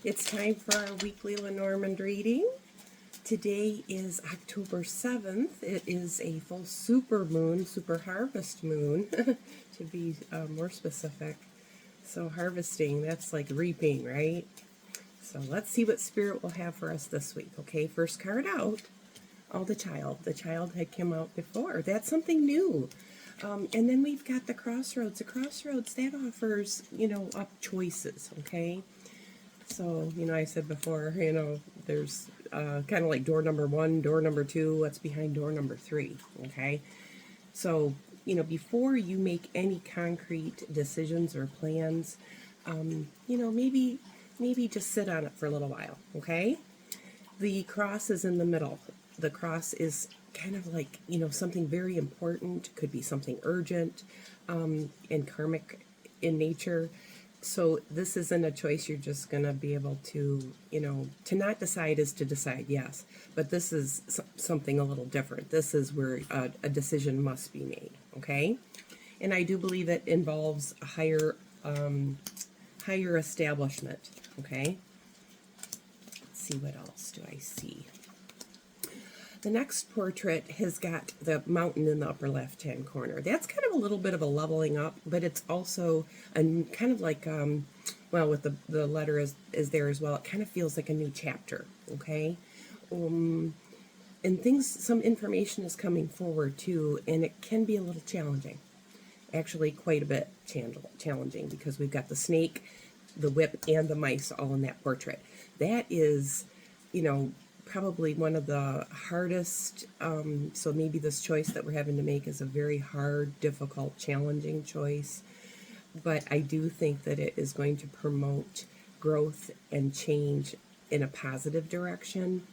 It's time for our weekly Lenormand reading. Today is October 7th. It is a full super moon, super harvest moon, to be more specific. So harvesting, that's like reaping, right? So let's see what Spirit will have for us this week. Okay, first card out. Oh, the child. The child had come out before. That's something new. And then we've got the crossroads. The crossroads, that offers, up choices, okay? So, I said before, there's kind of like door number 1, door number 2, what's behind door number 3, okay? So, before you make any concrete decisions or plans, maybe just sit on it for a little while, okay? The cross is in the middle. The cross is kind of like, something very important, could be something urgent and karmic in nature. So this isn't a choice you're just going to be able to, to not decide is to decide, yes. But this is something a little different. This is where a decision must be made, okay? And I do believe it involves a higher establishment, okay? Let's see, what else do I see? The next portrait has got the mountain in the upper left-hand corner. That's kind of a little bit of a leveling up, but it's also kind of like, with the letter is there as well, it kind of feels like a new chapter, okay? And some information is coming forward too, and it can be a little challenging. Actually, quite a bit challenging, because we've got the snake, the whip, and the mice all in that portrait. That is, probably one of the hardest, so maybe this choice that we're having to make is a very hard, difficult, challenging choice. But I do think that it is going to promote growth and change in a positive direction,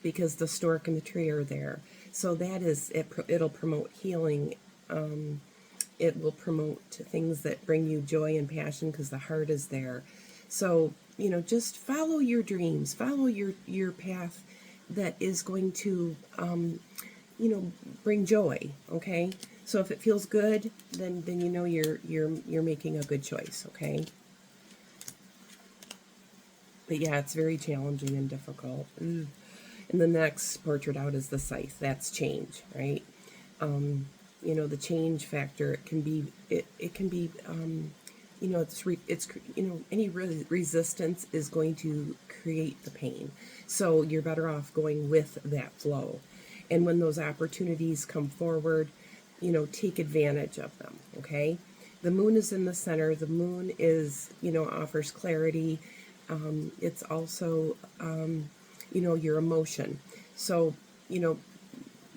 because the stork and the tree are there. So that is, it'll promote healing. It will promote things that bring you joy and passion, because the heart is there. So, just follow your dreams, follow your path that is going to, bring joy, okay? So if it feels good, then you're making a good choice, okay? But yeah, it's very challenging and difficult. And the next portrait out is the scythe. That's change, right? The change factor, it can be, any resistance is going to create the pain. So you're better off going with that flow. And when those opportunities come forward, take advantage of them, okay? The moon is in the center. The moon is, offers clarity. It's also, your emotion. So,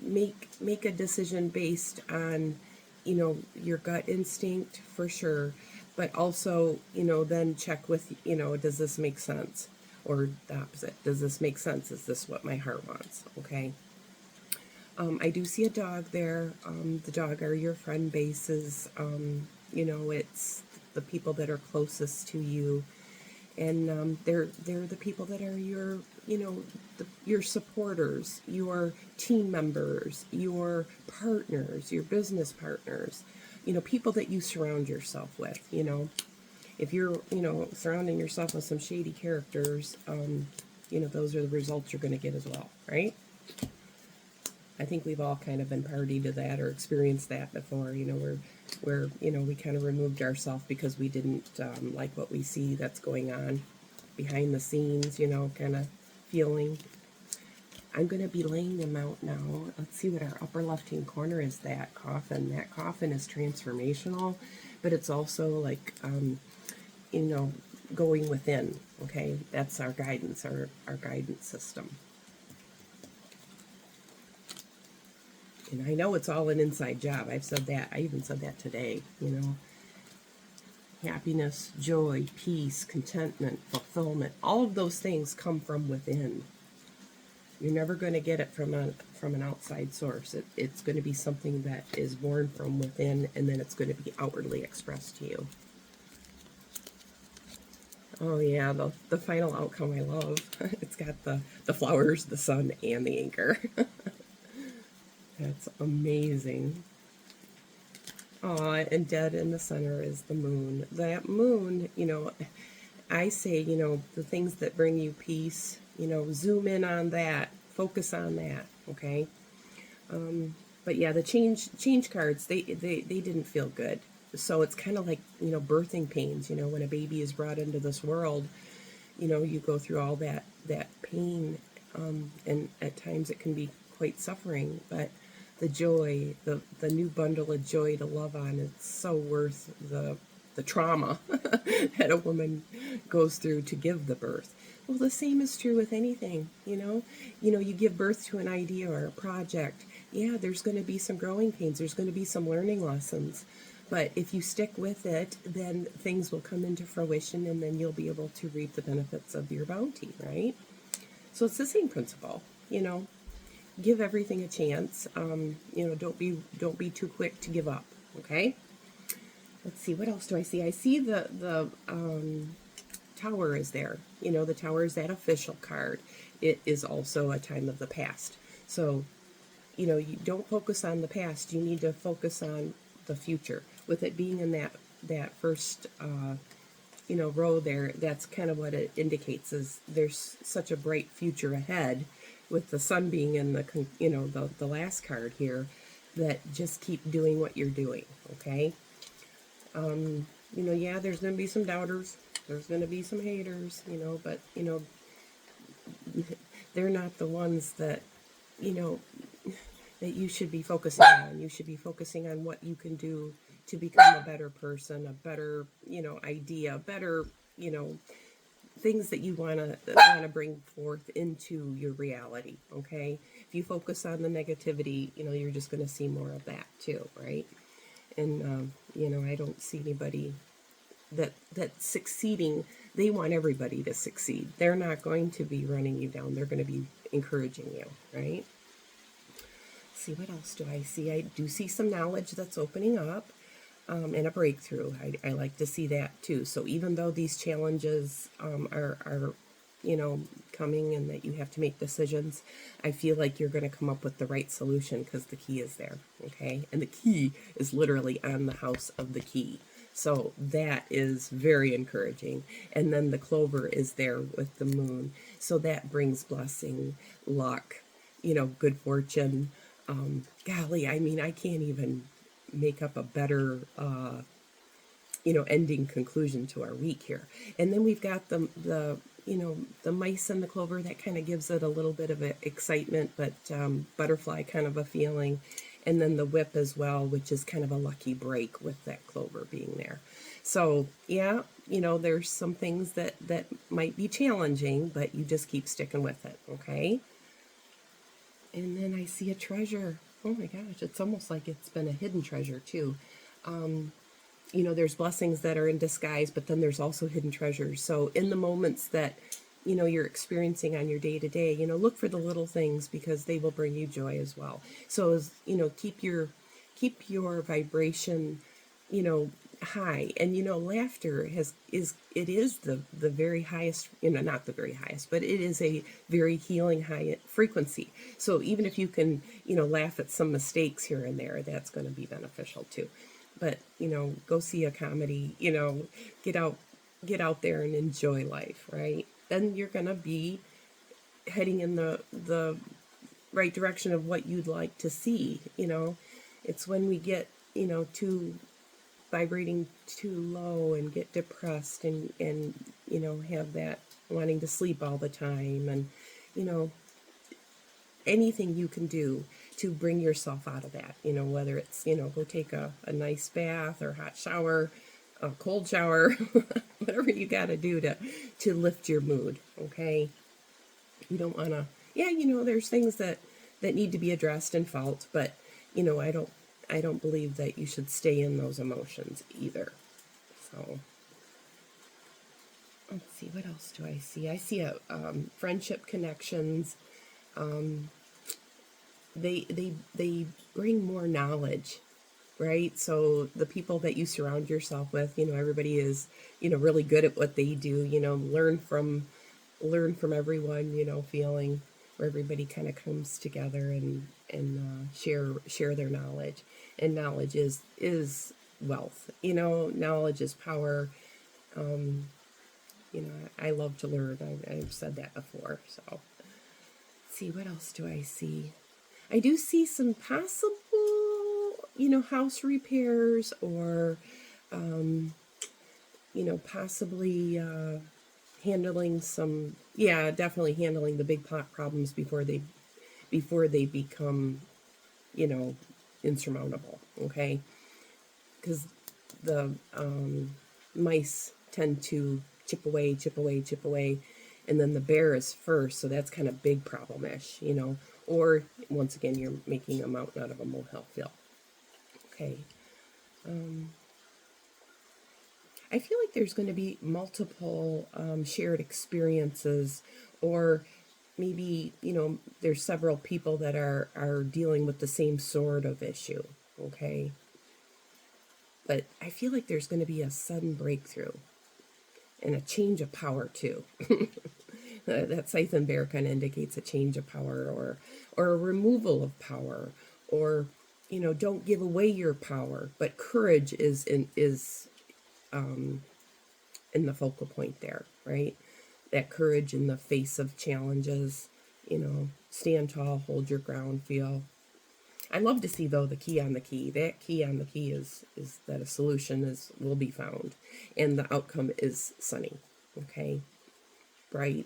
make a decision based on, your gut instinct for sure, but also, then check with, does this make sense? Or the opposite, does this make sense? Is this what my heart wants? Okay. I do see a dog there. The dog are your friend bases. It's the people that are closest to you. And they're the people that are your, your supporters, your team members, your partners, your business partners, people that you surround yourself with. If you're, surrounding yourself with some shady characters, those are the results you're going to get as well, right? I think we've all kind of been party to that or experienced that before, where we kind of removed ourselves because we didn't like what we see that's going on behind the scenes, kind of feeling. I'm going to be laying them out now. Let's see what our upper left-hand corner is, that coffin. That coffin is transformational, but it's also like, going within, okay? That's our guidance, our guidance system. And I know it's all an inside job. I've said that. I even said that today, Happiness, joy, peace, contentment, fulfillment, all of those things come from within. You're never going to get it from an outside source. It's going to be something that is born from within, and then it's going to be outwardly expressed to you. Oh yeah, the final outcome I love. It's got the flowers, the sun, and the anchor. That's amazing. And dead in the center is the moon. That moon, I say, the things that bring you peace, zoom in on that, focus on that, okay? But yeah, the change cards, they didn't feel good. So it's kind of like, birthing pains, when a baby is brought into this world, you go through all that pain, and at times it can be quite suffering, but the joy, the new bundle of joy to love on, it's so worth the trauma that a woman goes through to give the birth. Well, the same is true with anything, you give birth to an idea or a project. Yeah, there's going to be some growing pains, there's going to be some learning lessons, but if you stick with it, then things will come into fruition, and then you'll be able to reap the benefits of your bounty, right? So it's the same principle, give everything a chance. Don't be too quick to give up, okay? Let's see, what else do I see? I see the tower is there. The tower is that official card. It is also a time of the past. So, you don't focus on the past. You need to focus on the future. With it being in that first, row there, that's kind of what it indicates, is there's such a bright future ahead, with the sun being in the last card here, that just keep doing what you're doing, okay? Yeah, there's going to be some doubters. There's going to be some haters, but, they're not the ones that, that you should be focusing on. You should be focusing on what you can do to become a better person, a better, idea, better, things that you wanna bring forth into your reality. Okay, if you focus on the negativity, you're just going to see more of that too, right? And I don't see anybody that's succeeding. They want everybody to succeed. They're not going to be running you down. They're going to be encouraging you, right? See, what else do I see? I do see some knowledge that's opening up, and a breakthrough. I like to see that too. So even though these challenges are coming, and that you have to make decisions, I feel like you're going to come up with the right solution, because the key is there, okay? And the key is literally on the house of the key. So that is very encouraging. And then the clover is there with the moon. So that brings blessing, luck, good fortune. Golly, I mean, I can't even make up a better, ending conclusion to our week here. And then we've got the mice and the clover. That kind of gives it a little bit of excitement, but butterfly kind of a feeling. And then the whip as well, which is kind of a lucky break with that clover being there. So yeah, there's some things that might be challenging, but you just keep sticking with it, okay? And then I see a treasure. Oh my gosh, it's almost like it's been a hidden treasure too. There's blessings that are in disguise, but then there's also hidden treasures. So in the moments that, you're experiencing on your day to day, look for the little things, because they will bring you joy as well. So as, keep your vibration, high. And laughter is the very highest, not the very highest, but it is a very healing high frequency. So even if you can laugh at some mistakes here and there, that's going to be beneficial too. But go see a comedy, get out there and enjoy life, right? Then you're going to be heading in the right direction of what you'd like to see. It's when we get too vibrating too low and get depressed, and have that wanting to sleep all the time, and anything you can do to bring yourself out of that, whether it's go take a nice bath or hot shower, a cold shower, whatever you got to do to lift your mood, okay? You don't want to, yeah, there's things that need to be addressed and felt, but I don't believe that you should stay in those emotions either. So let's see, what else do I see? I see friendship connections. They bring more knowledge, right? So the people that you surround yourself with, everybody is really good at what they do. Learn from everyone. Feeling where everybody kind of comes together and share their knowledge. And knowledge is wealth. Knowledge is power. You know, I love to learn. I've said that before. So, let's see, what else do I see? I do see some possible, house repairs or, possibly handling some, yeah, definitely handling the big pot problems before they become, you know, insurmountable. Okay, because the mice tend to chip away, chip away, chip away, and then the bear is first, so that's kind of big problem-ish, Or once again, you're making a mountain out of a molehill fill. Okay. I feel like there's going to be multiple shared experiences, or maybe there's several people that are dealing with the same sort of issue. Okay. But I feel like there's going to be a sudden breakthrough and a change of power too. That scythe and bear kind of indicates a change of power, or a removal of power, or don't give away your power. But courage is in the focal point there, right? That courage in the face of challenges. Stand tall, hold your ground, feel. I love to see though the key on the key. That key on the key is that a solution will be found, and the outcome is sunny. Okay, bright.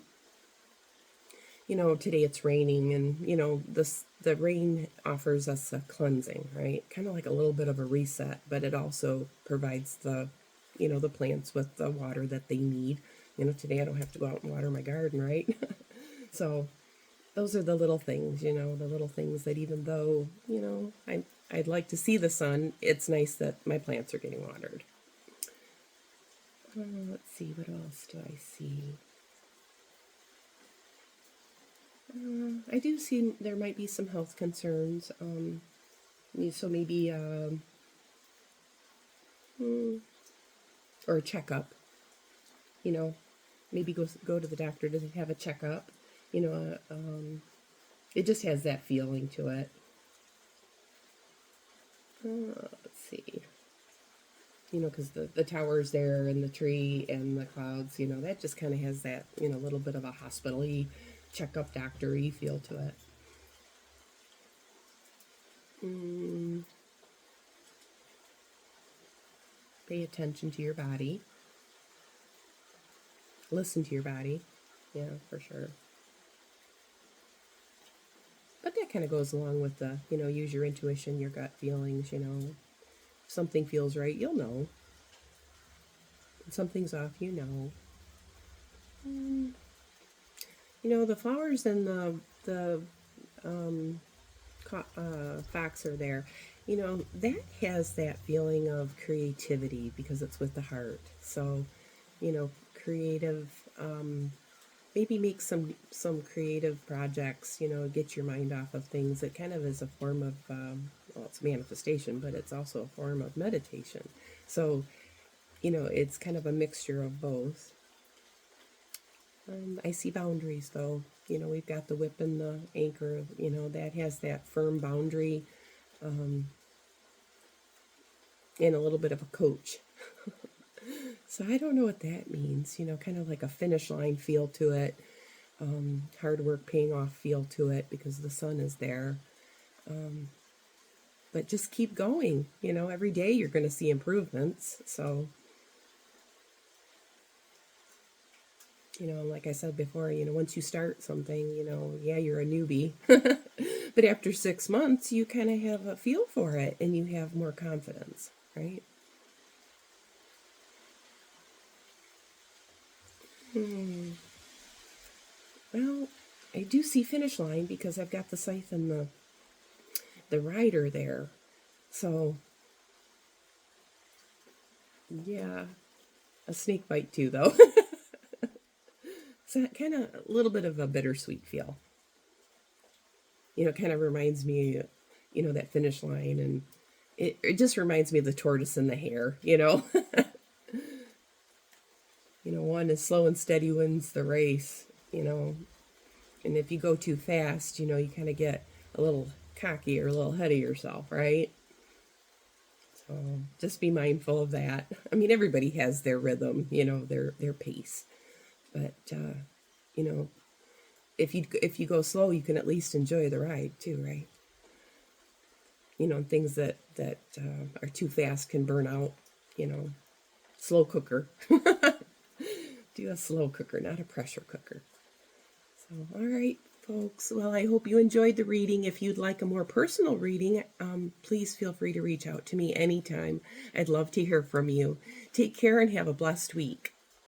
Today it's raining, and the rain offers us a cleansing, right? Kind of like a little bit of a reset, but it also provides the plants with the water that they need. Today I don't have to go out and water my garden, right? So those are the little things, the little things that even though, I'd like to see the sun, it's nice that my plants are getting watered. Let's see, what else do I see? I do see there might be some health concerns. So maybe, or a checkup, maybe go to the doctor to have a checkup. It just has that feeling to it. Let's see. Because the tower's there and the tree and the clouds, that just kind of has that, little bit of a hospital-y, checkup doctor-y feel to it. Pay attention to your body. Listen to your body. Yeah, for sure. But that kind of goes along with the, use your intuition, your gut feelings, If something feels right, you'll know. When something's off, you know. The flowers and the fox are there. That has that feeling of creativity because it's with the heart. So, creative, maybe make some creative projects, get your mind off of things. It kind of is a form of, it's manifestation, but it's also a form of meditation. So, it's kind of a mixture of both. I see boundaries, though. We've got the whip and the anchor, that has that firm boundary, and a little bit of a coach. So I don't know what that means, kind of like a finish line feel to it, hard work paying off feel to it because the sun is there. But just keep going, every day you're going to see improvements. So, like I said before, once you start something, yeah, you're a newbie. But after 6 months, you kind of have a feel for it and you have more confidence, right? Well, I do see finish line because I've got the scythe and the rider there. So, yeah, a snake bite too, though. So kind of a little bit of a bittersweet feel. It kind of reminds me, that finish line, and it just reminds me of the tortoise and the hare, One is slow and steady wins the race, and if you go too fast, you kind of get a little cocky or a little ahead of yourself, right? So just be mindful of that. I mean, everybody has their rhythm, their pace. But you know, if you go slow, you can at least enjoy the ride too, right? You know, things that are too fast can burn out. You know, slow cooker. Do a slow cooker, not a pressure cooker. So, all right, folks. Well, I hope you enjoyed the reading. If you'd like a more personal reading, please feel free to reach out to me anytime. I'd love to hear from you. Take care and have a blessed week.